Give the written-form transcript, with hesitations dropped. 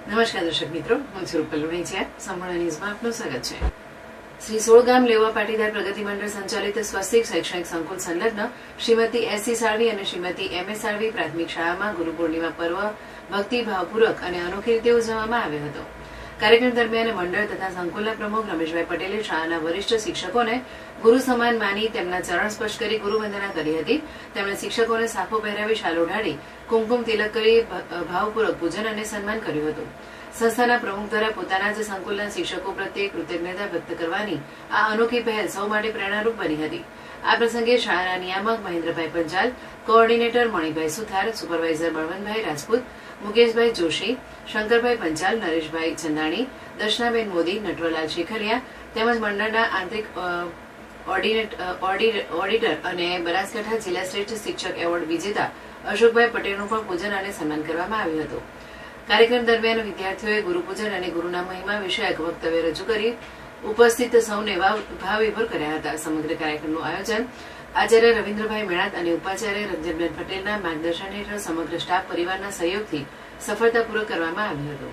નમસ્કાર દર્શક મિત્રો, હું છું રૂપલ લુણીચિયા. સંપૂર્ણ ન્યૂઝમાં આપનું સ્વાગત છે. શ્રી 16 ગામ લેવા પાટીદાર પ્રગતિ મંડળ સંચાલિત સ્વસ્તિક શૈક્ષણિક સંકુલ સંલગ્ન શ્રીમતી એસ.સી. સાળવી અને શ્રીમતી એમ.એ. સાળવી પ્રાથમિક શાળામાં ગુરુ પૂર્ણિમા પર્વ ભક્તિભાવપૂર્વક અને અનોખી રીતે ઉજવવામાં આવ્યો હતો. કાર્યક્રમ દરમિયાન મંડળ તથા સંકુલના પ્રમુખ રમેશભાઈ પટેલે શાળાના વરિષ્ઠ શિક્ષકોને ગુરુ સમાન માની તેમના ચરણ સ્પર્શ કરી ગુરુવંદના કરી હતી. તેમણે શિક્ષકોને સાફો પહેરાવી શાલ ઓઢાડી કુમકુમ તિલક કરી ભાવપૂર્વક પૂજન અને સન્માન કર્યું હતું. સંસ્થાના પ્રમુખ દ્વારા પોતાના જ સંકુલના શિક્ષકો પ્રત્યે કૃતજ્ઞતા વ્યક્ત કરવાની આ અનોખી પહેલ સૌ માટે પ્રેરણારૂપ બની હતી. આ પ્રસંગે શાળાના નિયામક મહેન્દ્રભાઈ પંચાલ, કોઓર્ડિનેટર મણિભાઈ સુથાર, સુપરવાઇઝર બળવંતભાઈ રાજપૂત, મુકેશભાઈ જોશી, શંકરભાઈ પંચાલ, નરેશભાઈ ચંદાણી, દર્શનાબેન મોદી, નટવરલાલ શેખરિયા તેમજ મંડળના આંતરિક ઓડિટર અને બનાસકાંઠા જિલ્લા શ્રેષ્ઠ શિક્ષક એવોર્ડ વિજેતા અશોકભાઈ પટેલનું પણ પૂજન અને સન્માન કરવામાં આવ્યું હતું. કાર્યક્રમ દરમિયાન વિદ્યાર્થીઓએ ગુરુપૂજન અને ગુરુના મહિમા વિષયક વક્તવ્ય રજૂ કરી ઉપસ્થિત સૌને ભાવવિભોર કર્યા હતા. સમગ્ર કાર્યક્રમનું આયોજન આચાર્ય રવિન્દ્રભાઈ મેણાત અને ઉપાચાર્ય રંજનબેન પટેલના માર્ગદર્શન હેઠળ સમગ્ર સ્ટાફ પરિવારના સહયોગથી સફળતાપૂર્વક કરવામાં આવ્યું હતું.